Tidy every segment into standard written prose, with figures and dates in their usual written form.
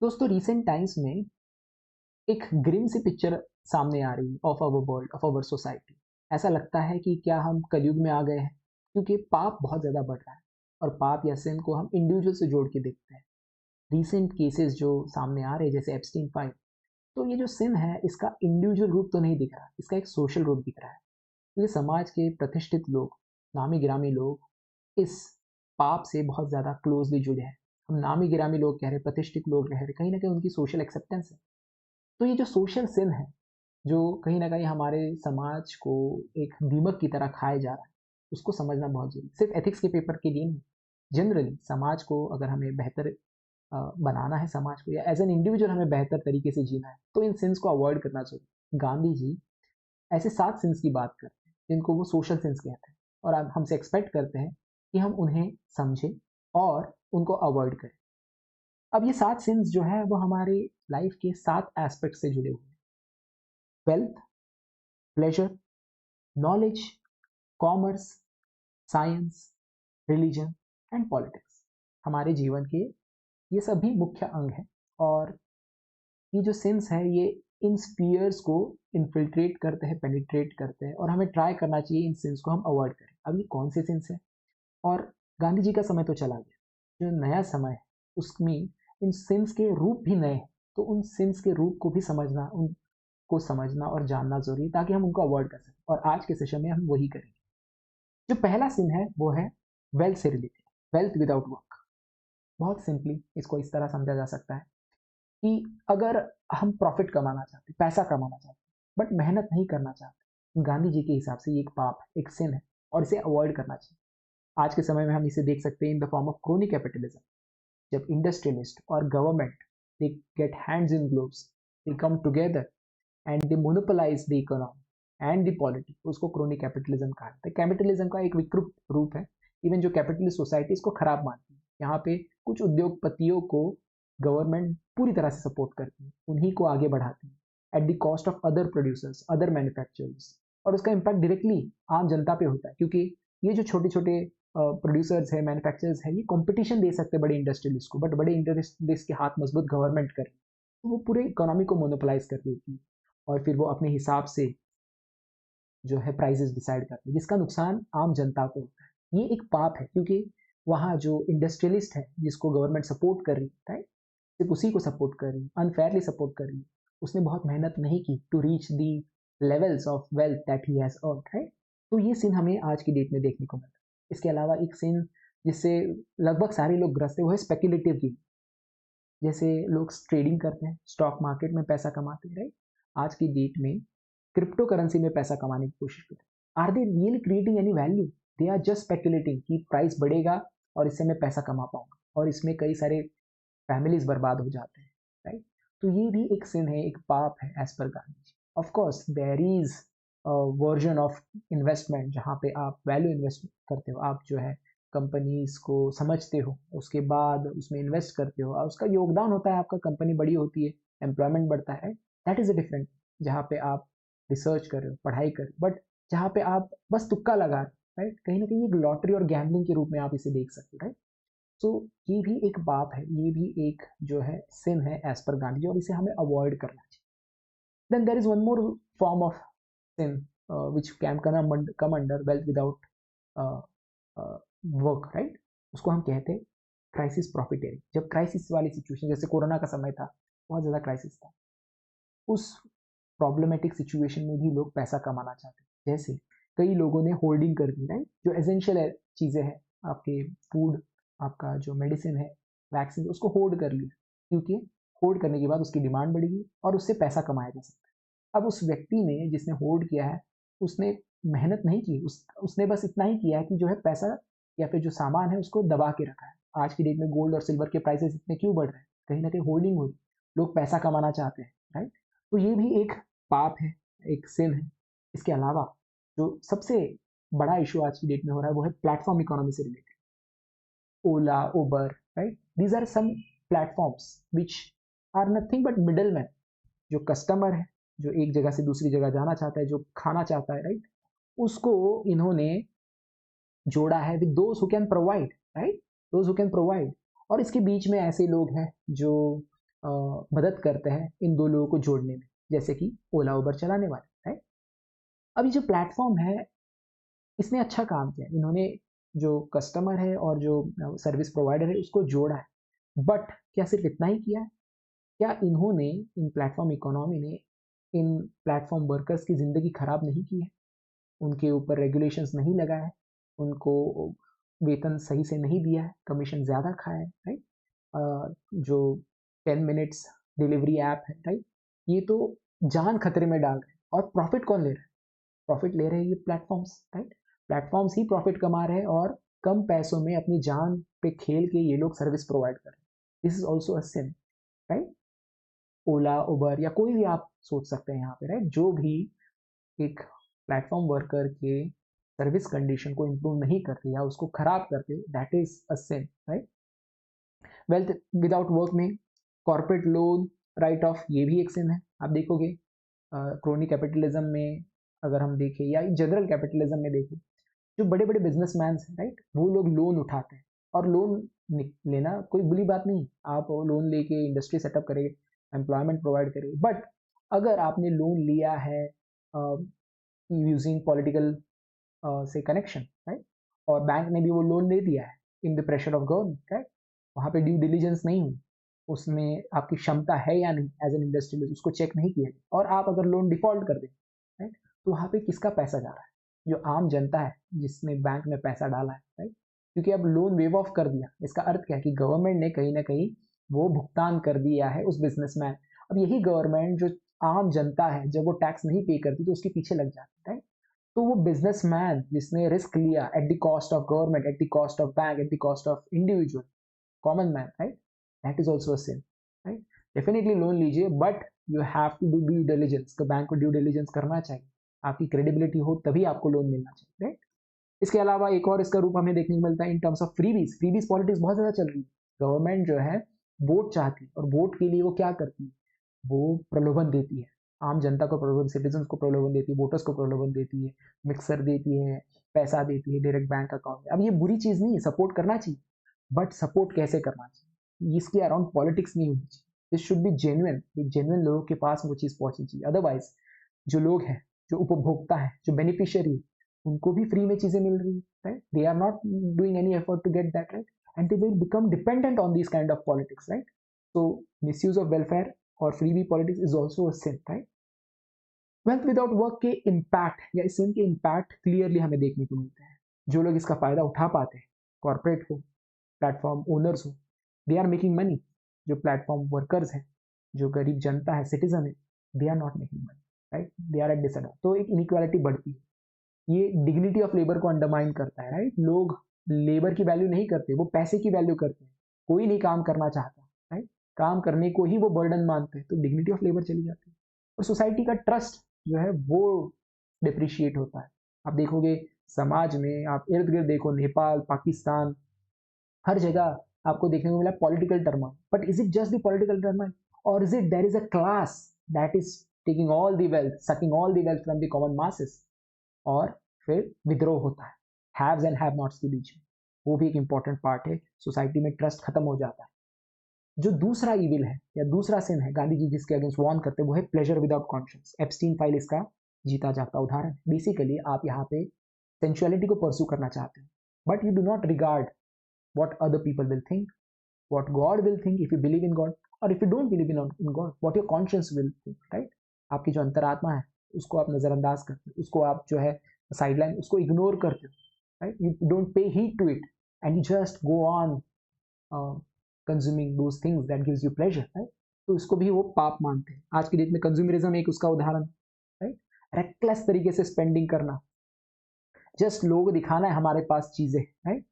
दोस्तों recent times में एक ग्रिम सी पिक्चर सामने आ रही है of our world, of our society. ऐसा लगता है कि क्या हम कलयुग में आ गए हैं, क्योंकि पाप बहुत ज़्यादा बढ़ रहा है और पाप या सिन को हम इंडिविजुअल से जोड़ के देखते हैं। रीसेंट केसेस जो सामने आ रहे हैं जैसे एप्स्टीन फाइल, तो ये जो सिन है इसका इंडिविजुअल रूप तो नहीं दिख रहा, इसका एक सोशल रूप दिख रहा है। क्योंकि समाज के प्रतिष्ठित लोग, नामी गिरामी लोग इस पाप से बहुत ज़्यादा क्लोजली जुड़े हैं। हम नामी गिरामी लोग कह रहे, प्रतिष्ठित लोग कह रहे, कहीं ना कहीं उनकी सोशल एक्सेप्टेंस है। तो ये जो सोशल सिन है, जो कहीं न कहीं हमारे समाज को एक दीमक की तरह खाए जा रहा है, उसको समझना बहुत ज़रूरी है। सिर्फ़ एथिक्स के पेपर के लिए नहीं, जनरली समाज को अगर हमें बेहतर बनाना है, समाज को या एज़ एन इंडिविजुअल हमें बेहतर तरीके से जीना है, तो इन सिन्स को अवॉइड करना ज़रूरी। गांधी जी ऐसे 7 सिन्स की बात करते हैं, जिनको वो सोशल सिन्स कहते हैं और अब हमसे एक्सपेक्ट करते हैं कि हम उन्हें समझें और उनको अवॉइड करें। अब ये 7 सिन्स जो है वो हमारे लाइफ़ के 7 एस्पेक्ट से जुड़े हुए हैं। Wealth, pleasure, knowledge, commerce, science, religion and politics. हमारे जीवन के ये सभी मुख्य अंग हैं और ये जो सिंस है ये इन स्फीयर्स को इन्फिल्ट्रेट करते हैं, पेनिट्रेट करते हैं और हमें ट्राई करना चाहिए इन सिंस को हम अवॉइड करें। अब ये कौन से सिंस हैं? और गांधी जी का समय तो चला गया, जो नया समय है उसमें इन सिंस के रूप भी नए हैं। तो उन सिंस के रूप को भी समझना, उनको समझना और जानना जरूरी है ताकि हम उनको अवॉइड कर सकें, और आज के सेशन में हम वही करेंगे। जो पहला सिन है वो है वेल्थ से रिलेटेड, वेल्थ विदाउट वर्क। बहुत सिंपली इसको इस तरह समझा जा सकता है कि अगर हम प्रॉफिट कमाना चाहते, पैसा कमाना चाहते, बट मेहनत नहीं करना चाहते, गांधी जी के हिसाब से ये एक पाप है, एक सिन है और इसे अवॉइड करना चाहिए। आज के समय में हम इसे देख सकते हैं in the form of crony capitalism. जब इंडस्ट्रियलिस्ट और government they get hands in gloves, they come together and they monopolise the economy and the polity, उसको क्रोनी कैपिटलिज्म कहा जाता है। कैपिटलिज्म का एक विकृत रूप है। इवन जो कैपिटलिस्ट सोसाइटी इसको खराब मानती है, यहाँ पे कुछ उद्योगपतियों को गवर्नमेंट पूरी तरह से सपोर्ट करती है, उन्हीं को आगे बढ़ाती है eight the cost of other producers, other manufacturers. और उसका इम्पैक्ट डायरेक्टली आम जनता पे होता है, क्योंकि ये जो छोटे छोटे प्रोड्यूसर्स है, मैन्युफैक्चरर्स है, ये कंपटीशन दे सकते हैं बड़े इंडस्ट्रियलिस्ट को, बट बड़े इंडस्ट्रियलिस्ट के हाथ मजबूत गवर्नमेंट कर, तो वो पूरे इकोनॉमी को मोनोपोलाइज कर देती है और फिर वो अपने हिसाब से जो है प्राइजेस डिसाइड करती है, जिसका नुकसान आम जनता को होता है। ये एक पाप है, क्योंकि वहाँ जो इंडस्ट्रियलिस्ट है जिसको गवर्नमेंट सपोर्ट कर रही है, सिर्फ उसी को सपोर्ट कर रही है, अनफेयरली सपोर्ट कर रही है। उसने बहुत मेहनत नहीं की to reach the levels of wealth that he has earned, right. तो ये सीन हमें आज की डेट में देखने को मिलता है। इसके अलावा एक सीन जिससे लगभग सारे लोग ग्रस्त है वो है स्पेक्युलेटिव गेम। जैसे लोग ट्रेडिंग करते हैं, स्टॉक मार्केट में पैसा कमाते हैं, राइट। आज की डेट में क्रिप्टो करेंसी में पैसा कमाने की कोशिश करते हैं। Are they really creating any value? They are just speculating कि प्राइस बढ़ेगा और इससे मैं पैसा कमा पाऊंगा, और इसमें कई सारे फैमिलीज बर्बाद हो जाते हैं, राइट। तो ये भी एक सिन है, एक पाप है as per Gandhi ji. Of course there is version of investment जहाँ पे आप वैल्यू इन्वेस्ट करते हो, आप जो है कंपनीज को समझते हो, उसके बाद उसमें इन्वेस्ट करते हो और उसका योगदान होता है, आपका कंपनी बड़ी होती है, एम्प्लॉयमेंट बढ़ता है, दैट इज अ डिफरेंट। जहाँ पे आप रिसर्च कर रहे हो, पढ़ाई कर रहे हो, बट जहाँ पे आप बस तुक्का लगा रहे हो, राइट, कहीं ना कहीं एक लॉटरी और गैम्बलिंग के रूप में आप इसे देख सकते हो, राइट। तो ये भी एक पाप है, ये भी एक जो है सिन है एज पर गांधी, और इसे हमें अवॉइड करना चाहिए। Then there is one more form of sin which can come under wealth without work, right. उसको हम कहते हैं क्राइसिस प्रॉफिटेरिंग। जब क्राइसिस वाली सिचुएशन, जैसे कोरोना का समय था, बहुत ज़्यादा क्राइसिस था, उस प्रॉब्लमेटिक सिचुएशन में भी लोग पैसा कमाना चाहते हैं। जैसे कई लोगों ने होल्डिंग कर दी, राइट, जो एसेंशियल चीज़ें हैं, आपके फूड, आपका जो मेडिसिन है, वैक्सीन, उसको होल्ड कर लिया, क्योंकि होल्ड करने के बाद उसकी डिमांड बढ़ेगी और उससे पैसा कमाया जा सकता है। अब उस व्यक्ति ने, जिसने होल्ड किया है, उसने मेहनत नहीं की, उसने बस इतना ही किया है कि जो है पैसा या फिर जो सामान है उसको दबा के रखा है। आज की डेट में गोल्ड और सिल्वर के प्राइसेस इतने क्यों बढ़ रहे हैं? कहीं ना कहीं होल्डिंग हो रही, लोग पैसा कमाना चाहते हैं, राइट। तो ये भी एक पाप है, एक सिन है। इसके अलावा जो सबसे बड़ा इशू आज की डेट में हो रहा है वो है प्लेटफॉर्म इकोनॉमी से related. Ola, Uber, right, these are some platforms which are nothing but middle man. जो कस्टमर है, जो एक जगह से दूसरी जगह जाना चाहता है, जो खाना चाहता है, राइट, उसको इन्होंने जोड़ा है with those who can provide, right, those who can provide. और इसके बीच में ऐसे लोग हैं जो मदद करते हैं इन दो लोगों को जोड़ने में, जैसे कि ओला उबर चलाने वाले, राइट। अब ये जो प्लेटफॉर्म है इसने अच्छा काम किया, इन्होंने जो कस्टमर है और जो सर्विस प्रोवाइडर है उसको जोड़ा है। बट क्या सिर्फ इतना ही किया है? क्या इन्होंने, इन प्लेटफॉर्म इकोनॉमी ने इन प्लेटफॉर्म वर्कर्स की ज़िंदगी खराब नहीं की है? उनके ऊपर रेगुलेशंस नहीं लगाया है, उनको वेतन सही से नहीं दिया है, कमीशन ज़्यादा खाया है, राइट। जो 10 मिनट्स डिलीवरी ऐप है, राइट, ये तो जान खतरे में डाल रहे हैं। और प्रॉफिट कौन ले रहा है? प्रॉफिट ले रहे हैं ये प्लेटफॉर्म्स, राइट। प्लेटफॉर्म्स ही प्रॉफिट कमा रहे हैं और कम पैसों में अपनी जान पे खेल के ये लोग सर्विस प्रोवाइड कर रहे हैं। This is also a sin, right. Ola Uber या कोई भी आप सोच सकते हैं यहाँ पे, राइट, जो भी एक प्लेटफॉर्म वर्कर के सर्विस कंडीशन को इम्प्रूव नहीं करते या उसको खराब करते, that is a sin, right. Wealth without work में कॉर्पोरेट लोन राइट ऑफ, ये भी एक सिन है। आप देखोगे क्रोनी कैपिटलिज्म में अगर हम देखें या जनरल कैपिटलिज्म में देखें, जो बड़े बड़े बिजनेसमैन हैं, राइट, वो लोग लोन उठाते हैं। और लोन लेना कोई बुरी बात नहीं, आप लोन लेके इंडस्ट्री सेटअप करेंगे, एम्प्लॉयमेंट प्रोवाइड करेंगे। बट अगर आपने लोन लिया है यूजिंग पॉलिटिकल से कनेक्शन, राइट, और बैंक ने भी वो लोन दे दिया है in the pressure of government, right, वहाँ पे ड्यू डिलीजेंस नहीं हुई, उसमें आपकी क्षमता है या नहीं एज एन इंडस्ट्रियलिस्ट उसको चेक नहीं किया, और आप अगर लोन डिफॉल्ट कर दें, राइट, तो वहाँ पे किसका पैसा जा रहा है? जो आम जनता है जिसने बैंक में पैसा डाला है, राइट। क्योंकि अब लोन वेव ऑफ कर दिया, इसका अर्थ क्या है कि गवर्नमेंट ने कहीं ना कहीं वो भुगतान कर दिया है उस बिजनेसमैन। अब यही गवर्नमेंट जो आम जनता है जब वो टैक्स नहीं पे करती तो उसके पीछे लग जाती है, राइट। तो वो बिजनेसमैन जिसने रिस्क लिया at the cost of government, at the cost of bank, at the cost of individual common man, right, that is also a sin, right. Definitely loan लीजिए but you have to do due diligence, तो bank को due diligence करना चाहिए, आपकी credibility हो तभी आपको loan मिलना चाहिए, राइट। इसके अलावा एक और इसका रूप हमें देखने को मिलता है in terms of freebies. Freebies politics बहुत ज्यादा चल रही है। गवर्नमेंट जो है वोट चाहती है और वोट के लिए वो क्या करती है, वो प्रलोभन देती है, आम जनता को प्रलोभन, सिटीजन को प्रलोभन देती है, वोटर्स को प्रलोभन देती है, मिक्सर देती है, पैसा देती है डायरेक्ट बैंक अकाउंट में। अब ये बुरी चीज नहीं है, सपोर्ट करना चाहिए, बट सपोर्ट कैसे करना चाहिए, इसके अराउंड पॉलिटिक्स नहीं होनी चाहिए। This should be genuine, genuine लोगों के पास वो चीज पहुंचनी चाहिए। अदरवाइज जो लोग हैं, जो उपभोक्ता है, जो बेनिफिशियरी, उनको भी फ्री में चीजें मिल रही है, right, they are not doing any effort to get that, right, and they will become dependent on this kind of politics, right. So misuse of welfare और freebie politics is also a sin, right. Wealth without work के impact या इस sin के impact clearly हमें देखने को मिलते हैं। जो लोग इसका फायदा उठा पाते हैं, कॉर्पोरेट हो, प्लेटफॉर्म ओनर्स हो, दे आर मेकिंग मनी। जो प्लेटफॉर्म वर्कर्स हैं, जो गरीब जनता है, सिटीजन है, they are not making money, right, they are at disadvantage. तो एक इनइक्वालिटी बढ़ती है, ये डिग्निटी ऑफ लेबर को अंडरमाइन करता है, राइट। लोग लेबर की वैल्यू नहीं करते, वो पैसे की वैल्यू करते हैं। कोई नहीं काम करना चाहता, राइट, काम करने को ही वो बर्डन मानते हैं, तो डिग्निटी ऑफ लेबर चली जाती है और सोसाइटी का ट्रस्ट जो है वो डिप्रिशिएट होता है। आप देखोगे समाज में, आप इर्द गिर्द देखो, नेपाल, पाकिस्तान, हर जगह आपको देखने को मिला political turmoil. But is it just the political turmoil, और is it there is a class that is taking all the wealth, sucking all the wealth from the common masses? और फिर विद्रोह होता है हैव्स एंड हैव नॉट्स के बीच में, वो भी एक इंपॉर्टेंट पार्ट है। सोसाइटी में ट्रस्ट खत्म हो जाता है। जो दूसरा इविल है या दूसरा सिन है गांधी जी जिसके अगेंस्ट वॉर्न करते हैं, वो है pleasure without conscious. Epstein file इसका जीता जागता उदाहरण है। बेसिकली आप यहाँ पे सेंसुअलिटी को परस्यू करना चाहते हैं, but you do not regard what other people will think, what God will think if you believe in God, or if you don't believe in God, what your conscience will think, right? आपकी जो अंतरात्मा है उसको आप नजरअंदाज करते हो, उसको आप जो है साइडलाइन, उसको इग्नोर करते हो, right, you don't pay heed to it and you just go on consuming those things that gives you pleasure, right. तो इसको भी वो पाप मानते हैं। आज की डेट में कंज्यूमरिज्म एक उसका उदाहरण, राइट, रेकलेस तरीके से स्पेंडिंग करना, जस्ट लोग दिखाना है हमारे पास चीजें, राइट।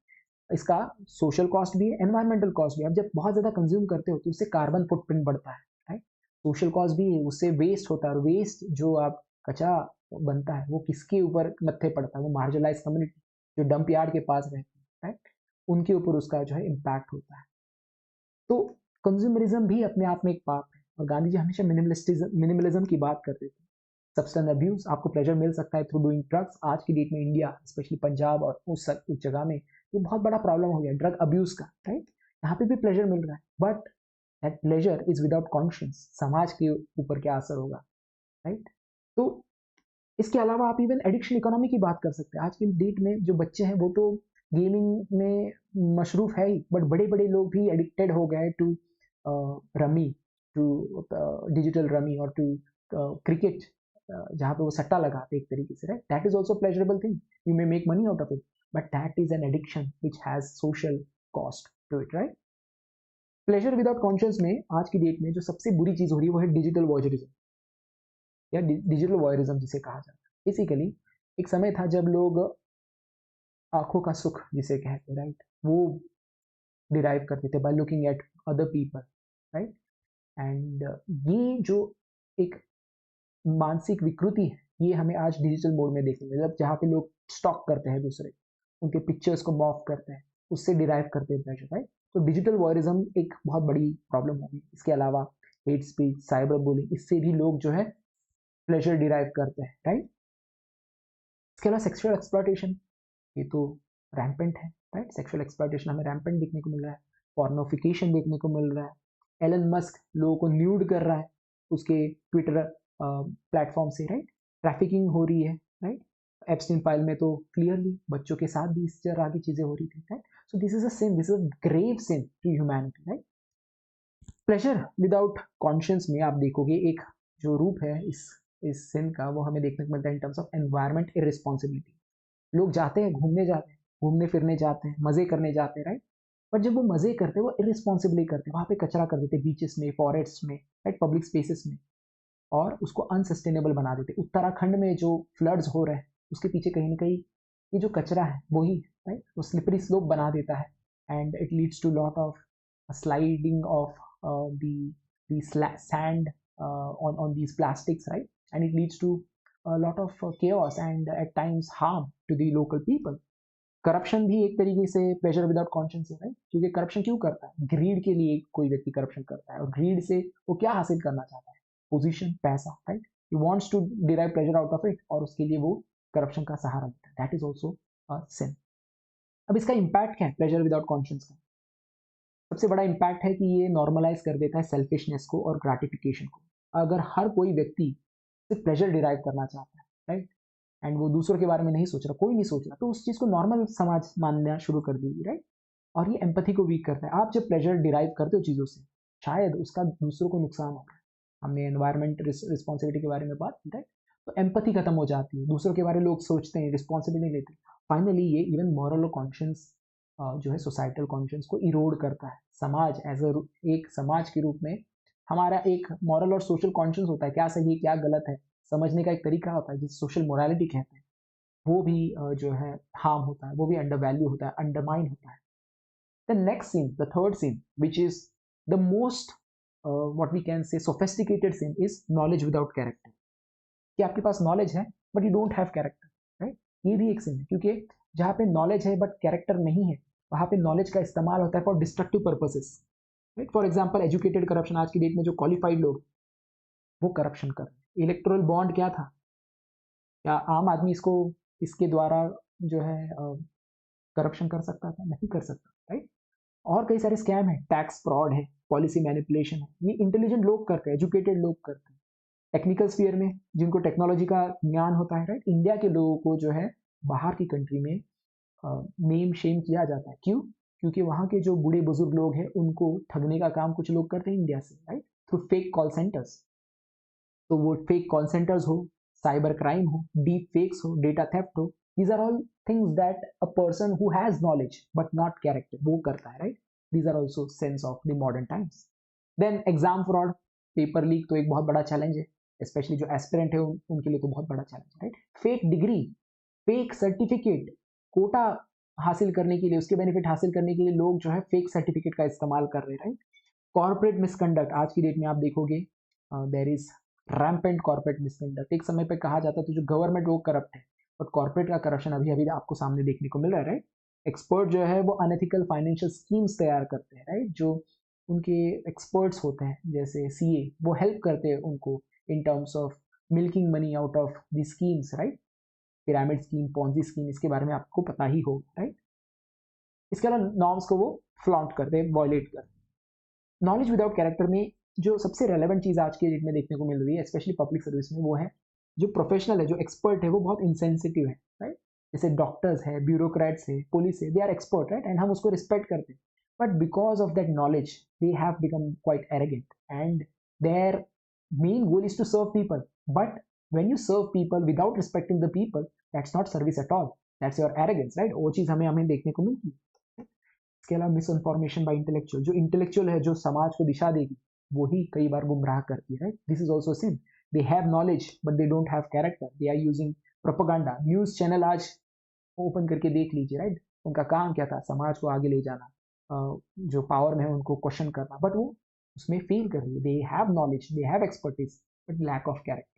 इसका सोशल कॉस्ट भी है, एनवायरमेंटल कॉस्ट भी है। अब जब बहुत ज्यादा कंज्यूम करते हो तो उससे कार्बन फुटप्रिंट बढ़ता है, राइट। सोशल कॉस्ट भी है, उससे वेस्ट होता है, और वेस्ट जो आप कचरा बनता है वो किसके ऊपर मत्थे पड़ता है? वो मार्जिनलाइज कम्युनिटी जो डंप यार्ड के पास रहती है, राइट, उनके ऊपर उसका जो है इम्पैक्ट होता है। तो कंज्यूमरिज्म भी अपने आप में एक पाप है, और गांधी जी हमेशा मिनिमलिज्म की बात करते थे। सब्सटेंस अब्यूज, आपको प्लेजर मिल सकता है थ्रू डूइंग ड्रग्स। आज की डेट में इंडिया, स्पेशली पंजाब और उस जगह में ये बहुत बड़ा प्रॉब्लम हो गया ड्रग अब्यूज का, राइट। यहाँ पे भी प्लेजर मिल रहा है, but that pleasure is without conscious, समाज के ऊपर क्या असर होगा, राइट? तो इसके अलावा आप इवन एडिक्शन इकोनॉमी की बात कर सकते हैं। आज की डेट में जो बच्चे हैं वो तो गेमिंग में मशरूफ है ही, बट बड़े बड़े लोग भी एडिक्टेड हो गए to rummy, to digital rummy और टू क्रिकेट, जहाँ पे वो सट्टा लगाते एक तरीके से, right? That is also pleasurable thing, you may make money out of it, but that is an addiction which has social cost to it, right? Pleasure without conscious में आज की डेट में जो सबसे बुरी चीज हो रही है वो है डिजिटल वॉयरिज्म या डिजिटल वॉयरिज्म जिसे कहा जाता है। बेसिकली एक समय था जब लोग आंखों का सुख जिसे कहते हैं, राइट, वो डिराइव करते थे by looking at other people, right? And ये जो एक मानसिक विकृति है ये हमें आज डिजिटल मोड में देखने मिले, जहाँ पे लोग स्टॉक करते हैं दूसरे, उनके पिक्चर्स को मॉफ करते हैं, उससे डिराइव करते हैं प्लेजर, राइट? तो डिजिटल वॉयरिज्म एक बहुत बड़ी प्रॉब्लम होगी। इसके अलावा हेट स्पीच, साइबर बुलिंग, इससे भी लोग जो है प्लेजर डिराइव करते हैं, राइट? इसके अलावा सेक्सुअल एक्सप्लॉयटेशन, ये तो रैम्पेंट है, राइट? सेक्सुअल एक्सप्लॉयटेशन हमें रैम्पेंट देखने को मिल रहा है, पॉर्नोफिकेशन देखने को मिल रहा है, एलन मस्क लोगों को न्यूड कर रहा है उसके ट्विटर प्लेटफॉर्म से, राइट? ट्रैफिकिंग हो रही है, राइट? एप्स्टीन फाइल में तो क्लियरली बच्चों के साथ भी इस तरह की चीजें हो रही थी, right? So this is a sin, this is a grave sin to humanity, right? Pleasure without conscious में आप देखोगे एक जो रूप है इस सिन का, वो हमें देखने को मिलता है इन टर्म्स ऑफ एनवायरमेंट इररिस्पॉन्सिबिलिटी। लोग जाते हैं, घूमने फिरने जाते हैं, मजे करने जाते हैं, राइट? बट जब वो मजे करते हैं वो इरिस्पॉन्सिबली करते हैं, वहां पे कचरा कर देते हैं बीचेस में, फॉरेस्ट में, राइट, पब्लिक स्पेसेस में, और उसको अनसस्टेनेबल बना देते। उत्तराखंड में जो फ्लड्स हो रहे हैं उसके पीछे कहीं ना कहीं ये जो कचरा है वही, राइट, वो स्लिपरी स्लोप बना देता है, and it leads to lot of sliding of the sand on these plastics, right? And it leads to a lot of chaos and at times harm to the local people. Corruption भी एक तरीके से pleasure without conscious है, right? क्योंकि corruption क्यों करता है? Grid के लिए कोई व्यक्ति करप्शन करता है, और ग्रीड से वो क्या हासिल करना चाहता है? पोजीशन, पैसा, right? He wants to derive pleasure out of it, और उसके लिए वो करप्शन का सहारा लेता है। That is also a sin. अब इसका इम्पैक्ट क्या है प्लेजर विदाउट कॉन्शियस का? सबसे बड़ा इम्पैक्ट है कि ये नॉर्मलाइज कर देता है सेल्फिशनेस को और ग्रेटिफिकेशन को। अगर हर कोई व्यक्ति सिर्फ प्लेजर डिराइव करना चाहता है, राइट, एंड वो दूसरों के बारे में नहीं सोच रहा, कोई नहीं सोच रहा, तो उस चीज को नॉर्मल समाज मानना शुरू कर देगी, राइट? और ये एम्पैथी को वीक करता है। आप जब प्लेजर डिराइव करते हो चीजों से, शायद उसका दूसरों को नुकसान हो रहा है। हमने एनवायरमेंट रिस्पॉन्सिबिलिटी के बारे में बात की, राइट? तो एम्पैथी खत्म हो जाती है, दूसरों के बारे में लोग सोचते हैं, रिस्पॉन्सिबिलिटी लेते हैं। फाइनली ये इवन मॉरल और कॉन्शियस जो है सोसाइटल कॉन्शियस को इरोड करता है। समाज एज एक समाज के रूप में हमारा एक मॉरल और सोशल कॉन्शियस होता है, क्या सही है क्या गलत है समझने का एक तरीका होता है, जिसे सोशल मोरालिटी कहते हैं। वो भी जो है हार्म होता है, वो भी अंडर वैल्यू होता है, अंडरमाइन होता है। The next sin, the third sin, which is the most what we can say sophisticated sin, is knowledge without character. कि आपके पास नॉलेज है but you don't have character, right? ये भी एक सीन है, क्योंकि जहाँ पे नॉलेज है बट कैरेक्टर नहीं है, वहां पे नॉलेज का इस्तेमाल होता है for destructive purposes, right? For example educated corruption, आज की डेट में जो क्वालिफाइड लोग वो करप्शन कर रहे हैं। इलेक्टोरल बॉन्ड क्या था? क्या आम आदमी इसको इसके द्वारा जो है करप्शन कर सकता था? नहीं कर सकता, राइट? और कई सारे स्कैम है, टैक्स फ्रॉड है, पॉलिसी मैनिपुलेशन है, ये इंटेलिजेंट लोग करते हैं, एजुकेटेड लोग करते हैं। टेक्निकल स्फीयर में जिनको टेक्नोलॉजी का ज्ञान होता है, राइट, इंडिया के लोगों को जो है बाहर की कंट्री में नेम शेम किया जाता है। क्यों? क्योंकि वहाँ के जो बूढ़े बुजुर्ग लोग हैं उनको ठगने का काम कुछ लोग करते हैं इंडिया से, right, through fake call centres. तो वो फेक कॉल सेंटर्स हो, साइबर क्राइम हो, डीप फेक्स हो, डेटा थेफ्ट हो, these are all things that a person who has knowledge but not character वो करता है, right? These are also sins of the modern times. Then exam fraud, paper leak तो एक बहुत बड़ा challenge है, स्पेशली जो एस्पिरेंट है उनके लिए तो बहुत बड़ा चैलेंज है, right? Fake degree, fake certificate, quota हासिल करने के लिए, उसके बेनिफिट हासिल करने के लिए लोग जो है फेक सर्टिफिकेट का इस्तेमाल कर रहे हैं, राइट? कॉर्पोरेट मिसकंडक्ट, आज की डेट में आप देखोगे there is rampant corporate misconduct. एक समय पे कहा जाता था जो गवर्नमेंट वो करप्ट है, बट कॉर्पोरेट का करप्शन अभी अभी आपको सामने देखने को मिल रहा है, राइट? एक्सपर्ट जो है वो अनएथिकल फाइनेंशियल स्कीम्स तैयार करते हैं, राइट? जो उनके एक्सपर्ट्स होते हैं जैसे सीए, वो हेल्प करते हैं उनको in terms of milking money out of the schemes, right? Pyramid scheme, Ponzi scheme, इसके बारे में आपको पता ही होगा, राइट? इसके अलावा नॉर्म्स को वो फ्लॉन्ट करते हैं, वॉयलेट करते हैं। नॉलेज विदाउट कैरेक्टर में जो सबसे रेलेवेंट चीज़ आज के डेट में देखने को मिल रही है, स्पेशली पब्लिक सर्विस में, वो है जो प्रोफेशनल है, जो एक्सपर्ट है, वो बहुत इंसेंसिटिव है, राइट? जैसे डॉक्टर्स है, ब्यूरोक्रेट्स है, पुलिस है, they are expert, right? And हम उसको रिस्पेक्ट करते हैं, but because of that knowledge they have become quite arrogant and their main goal is to serve people. But when you serve people without respecting the people, that's not service at all, that's your arrogance, right? वो चीज हमें देखने को मिलती है. इसके अलावा miss information bye intellectual, जो इंटेलेक्चुअल है, जो समाज को दिशा देगी, वही कई बार गुमराह करती है, right? This is also sin. They have knowledge but they don't have character, they are using propaganda. News channel आज ओपन करके देख लीजिए, राइट? उनका काम क्या था? समाज को आगे ले जाना, जो पावर में है उनको क्वेश्चन करना, बट वो उसमें फेल कर रही है. They have knowledge, they have expertise, but lack of character.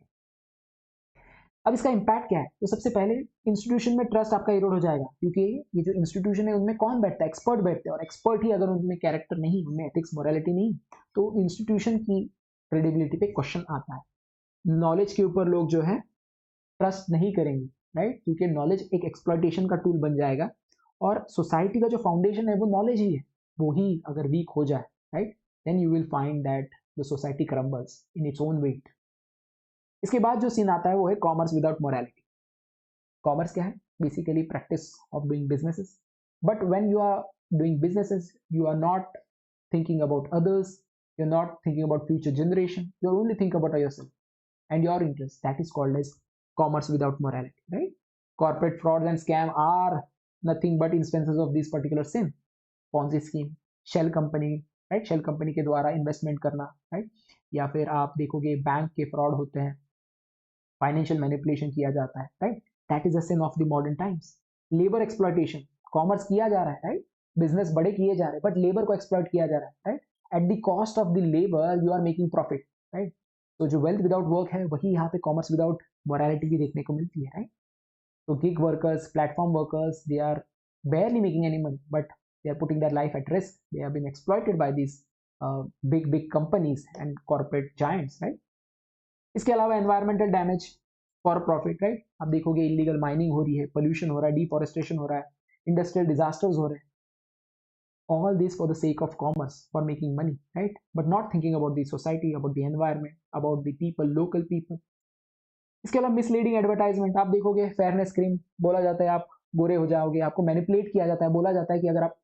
अब इसका इम्पैक्ट क्या है? तो सबसे पहले इंस्टीट्यूशन में ट्रस्ट आपका इरोड हो जाएगा, क्योंकि ये जो इंस्टीट्यूशन है उनमें कौन बैठता है? एक्सपर्ट बैठते हैं, और एक्सपर्ट ही अगर उनमें कैरेक्टर नहीं, उनमें एथिक्स मोरालिटी नहीं, तो इंस्टीट्यूशन की क्रेडिबिलिटी पे क्वेश्चन आता है. नॉलेज के ऊपर लोग जो है ट्रस्ट नहीं करेंगे, राइट? क्योंकि नॉलेज एक एक्सप्लॉयटेशन का टूल बन जाएगा, और सोसाइटी का जो फाउंडेशन है वो नॉलेज ही है. वो ही अगर वीक हो जाए, right, then you will find that the society crumbles in its own weight. इसके बाद जो सीन आता है वो है कॉमर्स विदाउट मोरालिटी. कॉमर्स क्या है? Basically practice of doing businesses. But when you are doing businesses, you are not thinking about others, you're not thinking about future generation, you only think about yourself and your interests. That is called as commerce without morality, right? Corporate frauds and scam are nothing but instances of this particular sin. Ponzi scheme, shell company, right? shell company के द्वारा investment करना, right? या फिर आप देखोगे bank के fraud होते हैं, फाइनेंशियल मैनिपुलेशन किया जाता है, right? That is a sin of the modern times. Labour exploitation, commerce किया जा रहा है, राइट? बिजनेस बड़े किए जा रहे हैं, बट लेबर को एक्सप्लॉइट किया जा रहा है, right? At the cost of the labour you are making profit, right? तो जो वेल्थ विदाउट वर्क है, वही यहाँ पे कॉमर्स विदाउट मोरालिटी भी देखने को मिलती है, राइट? तो gig workers, platform workers, they are barely making any money, but they are putting their life at risk. They have been exploited by these big companies and corporate giants, right? इसके अलावा environmental damage for profit, right? आप देखोगे illegal mining हो रही है, pollution हो रहा है, डिफॉरेस्टेशन हो रहा है, इंडस्ट्रियल डिजास्टर्स हो रहे हैं. All this for the sake of commerce, for making money, right? But not thinking about the society, about the environment, about the people, local people. इसके अलावा मिसलीडिंग एडवर्टाइजमेंट, आप देखोगे फेयरनेस क्रीम बोला जाता है, आप गोरे हो जाओगे, आपको मैनिपुलेट किया जाता है, बोला जाता है कि अगर आप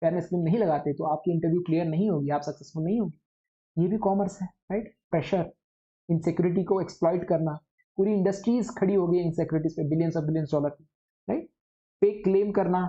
फेयरनेस क्रीम नहीं लगाते तो आपकी इंटरव्यू क्लियर नहीं होगी, आप सक्सेसफुल नहीं होगी. ये भी कॉमर्स है, राइट? प्रेशर, इनसिक्योरिटी को एक्सप्लॉइट करना, पूरी इंडस्ट्रीज खड़ी हो गई इनसिक्योरिटीज पे, बिलियंस डॉलर की, राइट? फेक क्लेम करना,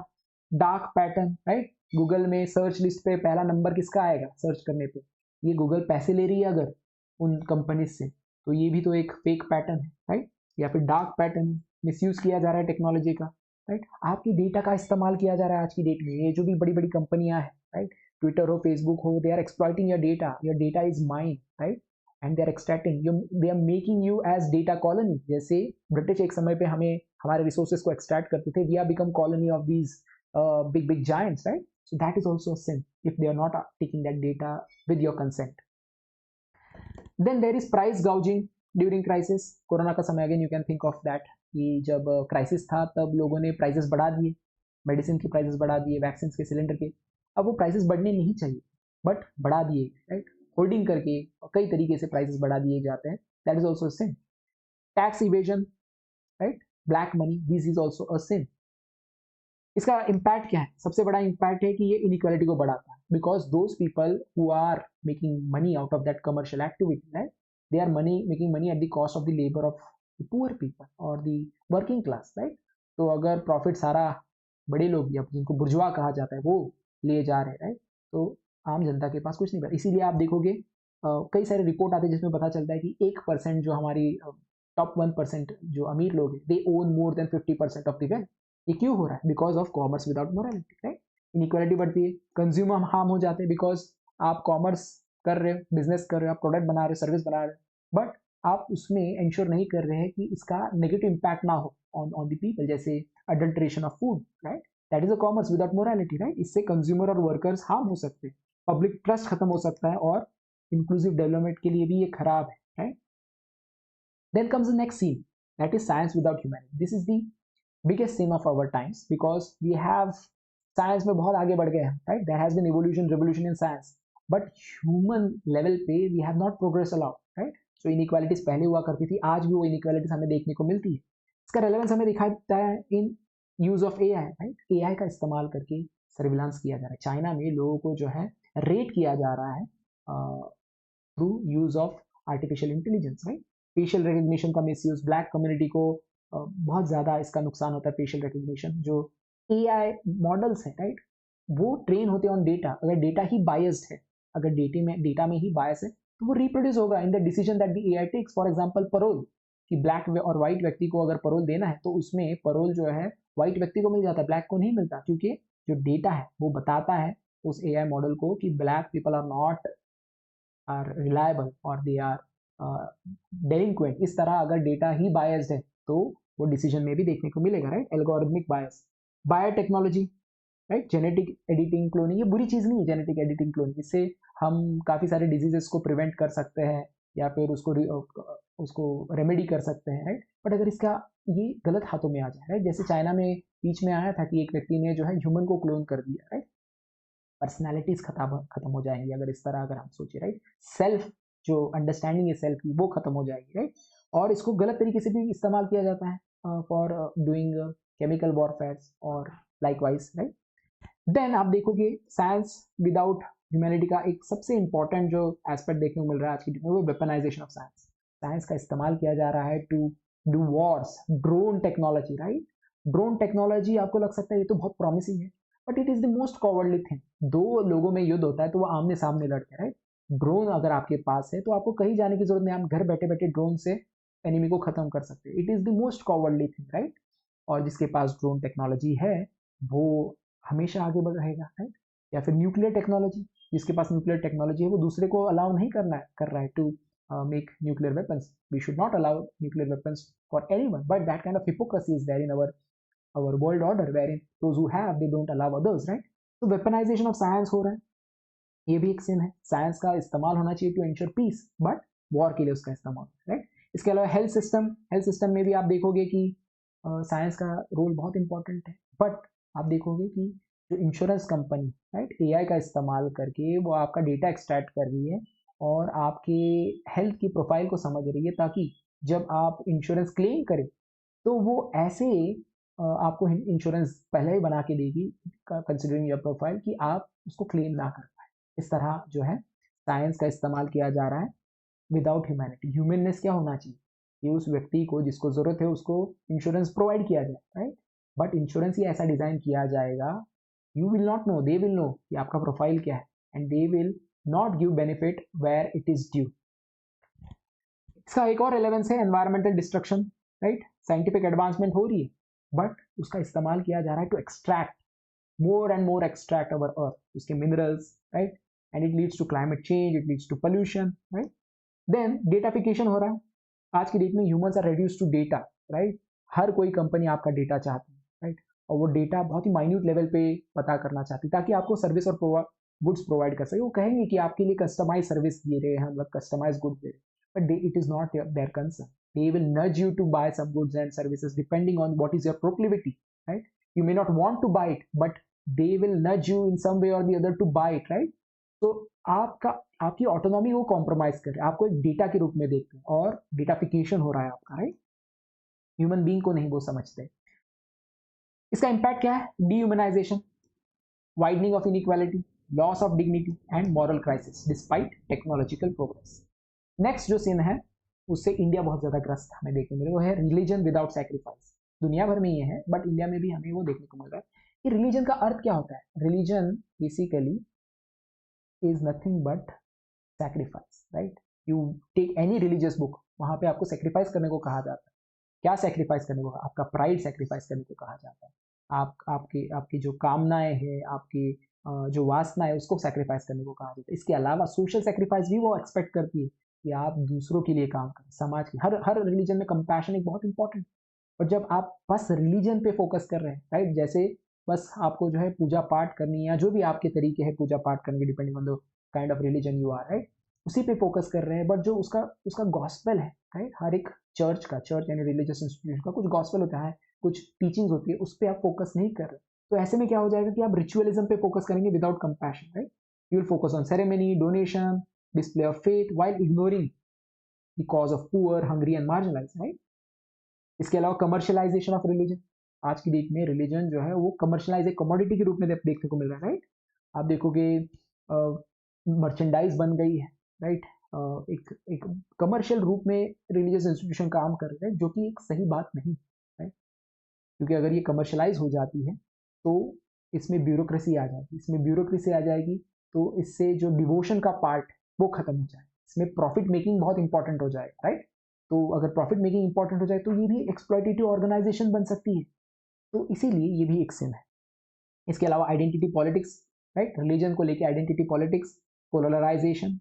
डार्क पैटर्न, राइट? गूगल में सर्च लिस्ट पे पहला नंबर किसका आएगा सर्च करने पे? ये गूगल पैसे ले रही है अगर उन कंपनीज से, तो ये भी तो एक फेक पैटर्न है, राइट? या फिर डार्क पैटर्न, मिसयूज किया जा रहा है टेक्नोलॉजी का, राइट? आपकी डेटा का इस्तेमाल किया जा रहा है आज की डेट में. ये जो भी बड़ी बड़ी कंपनियां हैं, राइट, ट्विटर हो, फेसबुक हो, they are exploiting your data is mine, right? And they are extracting you, they are making you as data colony. जैसे ब्रिटिश एक समय पे हमें हमारे रिसोर्सेज को एक्सट्रैक्ट करते थे, we are become colony of these big giants, right? So that is also a sin if they are not taking that data with your consent. Then there is price gouging during crisis. Corona का समय, again you can think of that, कि जब crisis था तब लोगों ने prices बढ़ा दिए, मेडिसिन की प्राइसेस बढ़ा दिए, वैक्सीन के, सिलेंडर के. अब वो प्राइसेस बढ़ने नहीं चाहिए, बट बढ़ा दिए, राइट? होल्डिंग करके कई तरीके से प्राइसेस बढ़ा दिए जाते हैं. That is also sin. Tax evasion, right? Black money, this is also a sin. इसका इम्पैक्ट क्या है? सबसे बड़ा इम्पैक्ट है कि ये इनइक्वालिटी को बढ़ाता है, because those people who are making money out of that commercial activity, right, they are making money at the cost of the labour of the poor people और द वर्किंग क्लास, राइट? तो अगर profit सारा बड़े लोग, या जिनको बुर्जुआ कहा जाता है, वो लिए जा रहे हैं, राइट, तो आम जनता के पास कुछ नहीं बचा. इसीलिए आप देखोगे कई सारे रिपोर्ट आते हैं जिसमें पता चलता है कि 1% जो हमारी टॉप 1% जो अमीर लोग हैं, they own more than 50% of the wealth. ये क्यों हो रहा है? Because of commerce without morality, right? Inequality बढ़ती है, कंज्यूमर हार्म हो जाते हैं, बिकॉज आप कॉमर्स कर रहे हो, बिजनेस कर रहे हो, आप प्रोडक्ट बना रहे हो, सर्विस बना रहे हो, बट आप उसमें इंश्योर नहीं कर रहे हैं कि इसका नेगेटिव इंपैक्ट ना हो ऑन द पीपल, जैसे adulteration of food, right? That is a commerce without morality, right? इससे कंज्यूमर और वर्कर्स हार्म हो सकते हैं, पब्लिक ट्रस्ट खत्म हो सकता है, और इंक्लूसिव डेवलपमेंट के लिए भी ये खराब है, right? Then comes the next sin, that is science without humanity. This is the biggest sin of our times, because we have, science में बहुत आगे बढ़ गए हैं, right? There has been evolution, revolution in science, but human level पे we have not progress allowed, right? So inequalities पहले हुआ करती थी, आज भी वो इनइक्वालिटीज हमें देखने को मिलती है। इसका रेलेवेंस हमें दिखाई देता है in use of AI, right? AI का इस्तेमाल करके सर्विलांस किया जा रहा है। चाइना में लोगों को जो है रेट किया जा रहा है through use of artificial intelligence, right? Facial recognition का मिसयूज, ब्लैक कम्युनिटी को बहुत ज़्यादा इसका नुकसान होता है। फेशियल रिकग्निशन जो एआई मॉडल्स है, राइट, वो ट्रेन होते हैं ऑन डेटा। अगर डेटा ही बायस्ड है, अगर डेटा में ही बायस है, तो वो रिप्रोड्यूस होगा in the decision that the AI takes. For example parole, कि ब्लैक और व्हाइट व्यक्ति को अगर परोल देना है तो उसमें परोल जो है व्हाइट व्यक्ति को मिल जाता है, ब्लैक को नहीं मिलता, क्योंकि जो डेटा है वो बताता है उस एआई मॉडल को कि black people are not are reliable और दे आर डेलिंक्वेंट। इस तरह अगर डेटा ही बायस्ड है तो वो डिसीजन में भी देखने को मिलेगा, राइट? एल्गोरिथमिक बायस, biotechnology, right? Genetic editing, cloning, ये बुरी चीज़ नहीं है जेनेटिक एडिटिंग क्लोनिंग। इससे हम काफ़ी सारे डिजीजेस को प्रिवेंट कर सकते हैं या फिर उसको रेमेडी कर सकते हैं, राइट? बट अगर इसका ये गलत हाथों में आ जाए, राइट? जैसे चाइना में बीच में आया था कि एक व्यक्ति ने जो है ह्यूमन को क्लोन कर दिया, राइट? पर्सनैलिटीज खत्म हो जाएंगी अगर इस तरह अगर हम सोचे, राइट? सेल्फ जो अंडरस्टैंडिंग है सेल्फ की वो खत्म हो जाएगी, राइट? और इसको गलत तरीके से भी इस्तेमाल किया जाता है फॉर डूइंग केमिकल वॉरफेयर और लाइकवाइज, राइट? देन आप देखोगे साइंस विदाउट ह्यूमैनिटी का एक सबसे इंपॉर्टेंट जो एस्पेक्ट देखने को मिल रहा है आज की डेट में, वो वेपनाइजेशन ऑफ साइंस। साइंस का इस्तेमाल किया जा रहा है to do wars, drone technology, right? Drone technology आपको लग सकता है ये तो बहुत प्रॉमिसिंग है, but it is the most cowardly thing. दो लोगों में युद्ध होता है तो वो आमने सामने लड़ते हैं, राइट? ड्रोन अगर आपके पास है तो आपको कहीं जाने की जरूरत नहीं, आप घर बैठे बैठे ड्रोन से एनिमी को खत्म कर सकते हैं। It is the most cowardly thing, right? और जिसके पास ड्रोन टेक्नोलॉजी है वो हमेशा आगे बढ़ रहेगा, राइट? या फिर न्यूक्लियर टेक्नोलॉजी, जिसके पास न्यूक्लियर टेक्नोलॉजी है वो दूसरे को अलाउ नहीं कर रहा है to make nuclear weapons. We should not allow nuclear weapons for anyone, but that kind of hypocrisy is there in our world order wherein those who have they don't allow others, right? तो weaponisation of science हो रहा है, ये भी एक सिन है। Science का इस्तेमाल होना चाहिए to ensure peace, but war के लिए उसका इस्तेमाल, राइट? इसके अलावा हेल्थ सिस्टम में भी आप देखोगे कि साइंस का रोल बहुत इंपॉर्टेंट है, बट आप देखोगे कि जो इंश्योरेंस कंपनी, राइट, एआई का इस्तेमाल करके वो आपका डेटा एक्सट्रैक्ट कर रही है और आपके हेल्थ की प्रोफाइल को समझ रही है, ताकि जब आप इंश्योरेंस क्लेम करें तो वो ऐसे आपको इंश्योरेंस पहले ही बना के देगी कंसिडरिंग योर प्रोफाइल कि आप उसको क्लेम ना कर पाए। इस तरह जो है साइंस का इस्तेमाल किया जा रहा है विदाउट ह्यूमैनिटी। ह्यूमननेस क्या होना चाहिए कि उस व्यक्ति को जिसको ज़रूरत है उसको इंश्योरेंस प्रोवाइड किया जाए, राइट? बट इंश्योरेंस ही ऐसा डिज़ाइन किया जाएगा, you will not know, they will know कि आपका प्रोफाइल क्या है, and they will not give benefit where it is due. इसका एक और रेलेवेंस है environmental destruction, right? Scientific advancement हो रही है बट उसका इस्तेमाल किया जा रहा है to extract more and more extract our earth, उसके minerals, right? And it leads to climate change, it leads to pollution, right? Then datafication हो रहा है। आज की डेट में humans are reduce to data, right? हर कोई कंपनी आपका डेटा चाहती है, राइट? और वो डेटा बहुत ही माइन्यूट लेवल पे पता करना चाहती है ताकि आपको सर्विस और गुड्स प्रोवाइड कर सके। वो कहेंगे कि आपके लिए कस्टमाइज सर्विस दे रहे हैं, हम लोग कस्टमाइज गुड्स दे रहे हैं, but it is not their concern. They will nudge you to buy some goods and services depending on what is your proclivity, right? You may not want to buy it, but they will nudge you in some way or the other to buy it, right? तो आपकी autonomy वो compromise कर रहे हैं, आपको एक data के रूप में देखते हैं और डेटाफिकेशन हो रहा है आपका, राइट? ह्यूमन बीइंग को नहीं वो समझते। इसका इम्पैक्ट क्या है? Dehumanisation, widening of inequality, loss of dignity and moral crisis despite technological progress. Next जो सीन है उससे इंडिया बहुत ज्यादा ग्रस्त हमें देखने मिले, वो है रिलीजन विदाउट सैक्रिफाइस। दुनिया भर में ये है बट इंडिया में भी हमें वो देखने को मिल रहा है कि रिलीजन का अर्थ क्या होता है। Religion basically is nothing but sacrifice, right? You take any religious book, वहां पे आपको सेक्रीफाइस करने को कहा जाता है। क्या सेक्रीफाइस करने को? आपका प्राइड सेक्रीफाइस करने को कहा जाता है। आपकी जो कामनाएं हैं, आपकी जो वासना है, उसको सेक्रीफाइस करने को कहा जाता है। इसके अलावा सोशल सेक्रीफाइस भी वो एक्सपेक्ट करती है कि आप दूसरों के लिए काम करें, समाज की। हर रिलीजन में कंपैशन एक बहुत इंपॉर्टेंट। और जब आप बस रिलीजन पे फोकस कर रहे हैं, राइट, जैसे बस आपको जो है पूजा पाठ करनी है या जो भी आपके तरीके हैं पूजा पाठ करने के, depending on the kind of religion you are, right, उसी पे फोकस कर रहे हैं। बट जो उसका गॉस्पेल है, राइट, हर एक चर्च यानी रिलीजियस इंस्टीट्यूशन का कुछ गॉस्पेल होता है, कुछ टीचिंग्स होती है, उस पर आप फोकस नहीं कर रहे। तो ऐसे में क्या हो जाएगा कि आप रिचुअलिज्म पे फोकस करेंगे without compassion, right? You will focus on ceremony, donation, display of faith while ignoring the cause of poor, hungry and marginalized, right? इसके अलावा कमर्शियलाइजेशन ऑफ रिलीजन, आज की डेट में रिलीजन जो है वो कमर्शियलाइज एक कमोडिटी के रूप में देखने को मिल रहा है, राइट? आप देखोगे मर्चेंडाइज बन गई है, राइट? एक एक कमर्शियल रूप में रिलीजियस इंस्टीट्यूशन काम कर रहे हैं, जो कि एक सही बात नहीं है, राइट? क्योंकि अगर ये कमर्शियलाइज हो जाती है तो इसमें ब्यूरोक्रेसी आ जाएगी, इसमें ब्यूरोक्रेसी आ जाएगी तो इससे जो डिवोशन का पार्ट वो खत्म हो जाएगा, इसमें प्रॉफिट मेकिंग बहुत इंपॉर्टेंट हो जाएगा, राइट? तो अगर प्रॉफिट मेकिंग इंपॉर्टेंट हो जाए तो ये भी एक्सप्लॉइटेटिव ऑर्गेनाइजेशन बन सकती है, तो इसीलिए ये भी एक सिन है। इसके अलावा आइडेंटिटी पॉलिटिक्स, राइट? रिलीजन को लेके आइडेंटिटी पॉलिटिक्स, पोलराइजेशन,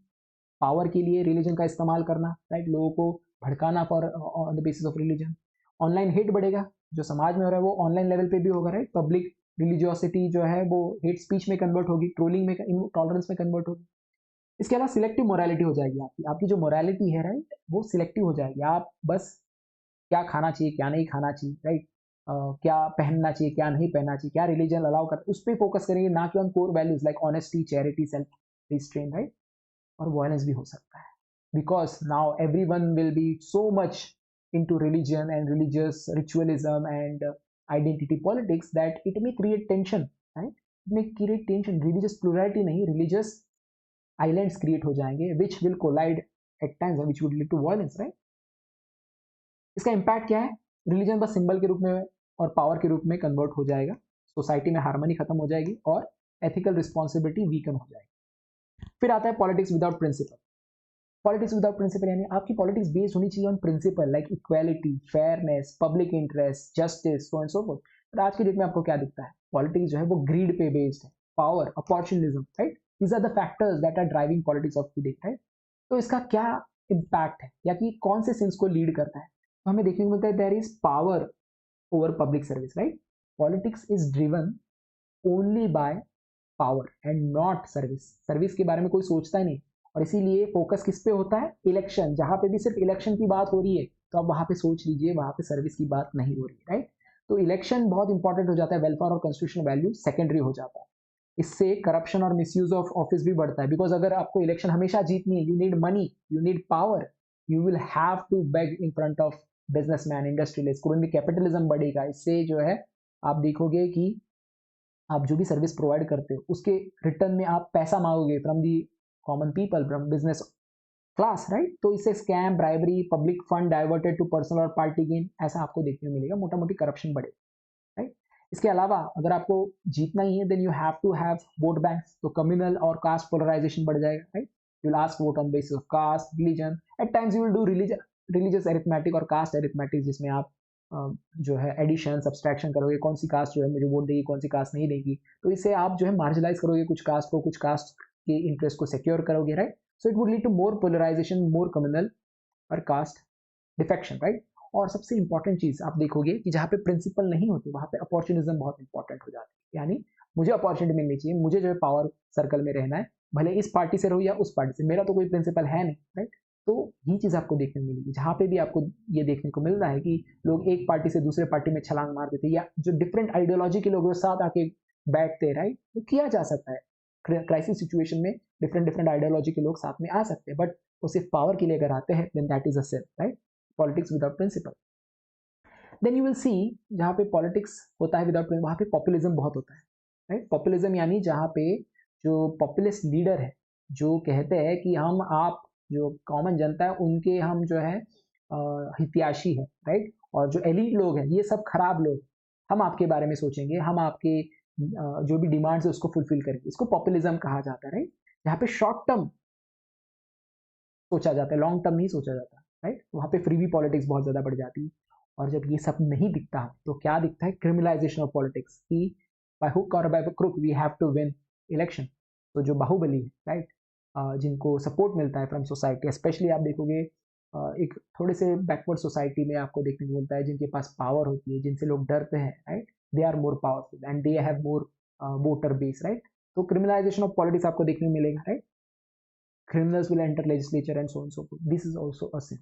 पावर के लिए रिलीजन का इस्तेमाल करना, राइट? लोगों को भड़काना for on the basis of religion. Online hate बढ़ेगा, जो समाज में हो रहा है वो ऑनलाइन लेवल पे भी होगा, राइट? पब्लिक रिलीजियोसिटी जो है वो हेट स्पीच में कन्वर्ट होगी, ट्रोलिंग में, टॉलरेंस में कन्वर्ट होगी। इसके अलावा सिलेक्टिव मोरालिटी हो जाएगी, आपकी जो मोरालिटी है, राइट, वो सिलेक्टिव हो जाएगी। आप बस क्या खाना चाहिए, क्या नहीं खाना चाहिए, राइट, क्या पहनना चाहिए, क्या नहीं पहनना चाहिए, क्या रिलीजन अलाउ करता है, उस पर फोकस करेंगे, ना कि on core values like honesty, charity, self restrain, right? और वायलेंस भी हो सकता है, because now every one will be so much into religion and religious ritualism and identity politics that it may create tension, right? It may create tension, religious plurality नहीं, religious islands create हो जाएंगे which will collide at times and which would lead to violence, right? इसका impact क्या है? Religion बस symbol के रूप में और पावर के रूप में कन्वर्ट हो जाएगा, सोसाइटी में हार्मनी खत्म हो जाएगी और एथिकल रिस्पॉन्सिबिलिटी वीकन हो जाएगी। फिर आता है politics without principle. Politics without principle यानी आपकी पॉलिटिक्स बेस्ड होनी चाहिए on principle like equality, fairness, public interest, justice, so and so forth. पर आज की डेट में आपको क्या दिखता है? पॉलिटिक्स जो है वो ग्रीड पे बेस्ड है, power, opportunism, right? These are the factors that are driving politics of the day, right? तो इसका क्या इम्पैक्ट है या कि कौन से सेंस को लीड करता है? तो हमें देखने को मिलता है there is power over public service, right? Politics is driven only by power and not service. Service के बारे में कोई सोचता ही नहीं, और इसीलिए फोकस किस पे होता है? इलेक्शन। जहां पे भी सिर्फ इलेक्शन की बात हो रही है तो आप वहां पे सोच लीजिए वहां पे सर्विस की बात नहीं हो रही है, राइट? तो इलेक्शन बहुत इंपॉर्टेंट हो जाता है, वेलफेयर और कॉन्स्टिट्यूशनल वैल्यू सेकेंडरी हो जाता है। इससे करप्शन और मिसयूज ऑफ ऑफिस भी बढ़ता है, बिकॉज अगर आपको इलेक्शन हमेशा जीतनी है, you need money, you need power, you will have to beg in front of businessman, industrialist, कुछ कैपिटलिज्म बढ़ेगा। इससे जो है आप देखोगे कि आप जो भी सर्विस प्रोवाइड करते हो उसके रिटर्न में आप पैसा मांगोगे from the common people, from business class, right? तो इससे scam, bribery, public fund diverted to personal और पार्टी गेन, ऐसा आपको देखने को मिलेगा, मोटा मोटी करप्शन बढ़ेगा, राइट? इसके अलावा अगर आपको जीतना ही है then you have to have vote banks, तो कम्युनल और कास्ट पोलराइजेशन बढ़ जाएगा, right? You will ask vote on basis of caste, religion, at times you will do religious arithmetic और कास्ट एरिथमेटिक, जिसमें आप जो है एडिशन, सब्सट्रैक्शन करोगे, कौन सी कास्ट जो है मुझे वोट देगी, कौन सी कास्ट नहीं देगी, तो इससे आप जो है मार्जिनलाइज करोगे कुछ कास्ट को, कुछ कास्ट के इंटरेस्ट को सिक्योर करोगे, right? So it would lead to more polarisation, more communal और कास्ट डिफेक्शन, राइट? और सबसे इंपॉर्टेंट चीज आप देखोगे कि जहाँ पे प्रिंसिपल नहीं होते वहां पे अपॉर्चुनिज्म बहुत इंपॉर्टेंट हो जाती है, यानी मुझे अपॉर्चुनिटी मिलनी चाहिए, मुझे जो है पावर सर्कल में रहना है, भले इस पार्टी से रहूँ या उस पार्टी से, मेरा तो कोई प्रिंसिपल है नहीं, राइट? तो ये चीज आपको देखने को मिलेगी, जहाँ पे भी आपको ये देखने को मिल रहा है कि लोग एक पार्टी से दूसरे पार्टी में छलांग मार देते, या जो डिफरेंट आइडियोलॉजी के लोगों के साथ आके बैठते, राइट? तो किया जा सकता है, क्राइसिस सिचुएशन में डिफरेंट आइडियोलॉजी के लोग साथ में आ सकते हैं, बट वो सिर्फ पावर के लिए अगर आते हैं then that is a sin, right? Politics without principle. Then you will see जहाँ पे पॉलिटिक्स होता है विदाउट, वहाँ पे पॉपुलिज्म बहुत होता है, राइट? पॉपुलिज्म यानी जहाँ पे जो पॉपुलिस्ट लीडर है जो कहते हैं कि हम आप जो कॉमन जनता है उनके हम जो है हितैषी है, राइट? और जो एलीट लोग हैं ये सब खराब लोग, हम आपके बारे में सोचेंगे, हम आपके जो भी डिमांड्स है उसको फुलफिल करेंगे। इसको पॉपुलिज्म कहा जाता है, राइट? यहाँ पे शॉर्ट टर्म सोचा जाता है, लॉन्ग टर्म नहीं सोचा जाता, राइट? वहाँ पे फ्रीबी पॉलिटिक्स बहुत ज़्यादा बढ़ जाती है। और जब ये सब नहीं दिखता तो क्या दिखता है? क्रिमिनलाइजेशन ऑफ पॉलिटिक्स, की बाय हुक और by crook we have to win election. तो जो बाहुबली है, राइट, जिनको सपोर्ट मिलता है फ्रॉम सोसाइटी, स्पेशली आप देखोगे एक थोड़े से बैकवर्ड सोसाइटी में आपको देखने को मिलता है जिनके पास पावर होती है, जिनसे लोग डरते हैं, right? They are more powerful and they have more voter base, right? तो क्रिमिनलाइजेशन ऑफ पॉलिटिक्स आपको देखने को मिलेगा, right? criminals will enter legislature and so on and so forth. This is also a sin.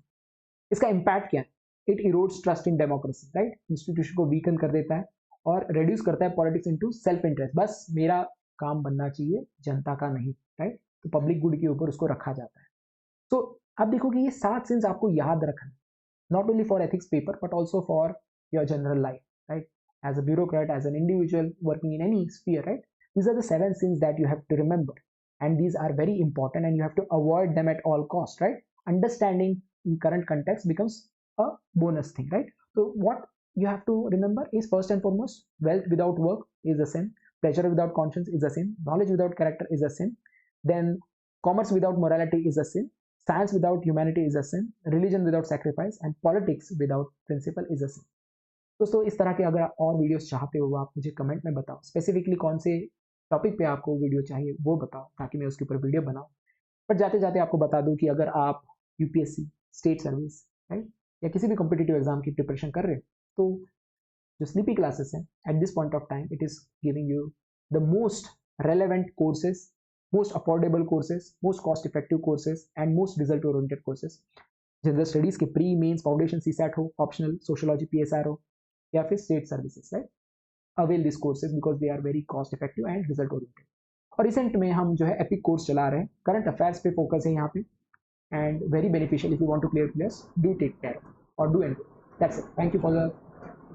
इसका impact क्या है? It erodes trust in democracy, right? Institution को weaken कर देता है और रिड्यूस करता है पॉलिटिक्स इनटू सेल्फ इंटरेस्ट, बस मेरा काम बनना चाहिए, जनता का नहीं, राइट? तो पब्लिक गुड के ऊपर उसको रखा जाता है। तो आप देखो कि ये 7 सिंस आपको याद रखना, not only for ethics paper but also for your general life, right? As a bureaucrat, as an individual working in any sphere, right? These are the 7 sins that you have to remember, and these are very important and you have to avoid them at all cost, right? Understanding in current context becomes a bonus thing, right? So what you have to remember is, first and foremost, wealth without work is a sin, pleasure without conscience is a sin, knowledge without character is a sin, then commerce without morality is a sin, science without humanity is a sin, religion without sacrifice, and politics without principle is a sin. दोस्तों, इस तरह के अगर आप और videos चाहते हो आप मुझे कमेंट में बताओ, स्पेसिफिकली कौन से टॉपिक पे आपको वीडियो चाहिए वो बताओ, ताकि मैं उसके ऊपर वीडियो बनाऊं। पर जाते जाते आपको बता दूं कि अगर आप यूपीएससी, स्टेट सर्विस, राइट, या किसी भी कॉम्पिटिटिव एग्जाम की प्रिपरेशन कर रहे हो, तो जो स्लीपी क्लासेस हैं at this point of time, it is giving you the most relevant courses, most affordable courses, most cost effective courses, and most result oriented courses. General studies के pre mains foundation CSAT हो, optional sociology PSR हो, या फिर state services, right, avail this courses because they are very cost effective and result oriented. और recent में हम जो है एपिक कोर्स चला रहे हैं, करंट अफेयर्स पे फोकस है यहाँ पे, and very beneficial if you want to clear players, do take care और do enrol. That's it, thank you for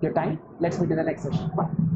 your time, let's meet in the next session, bye.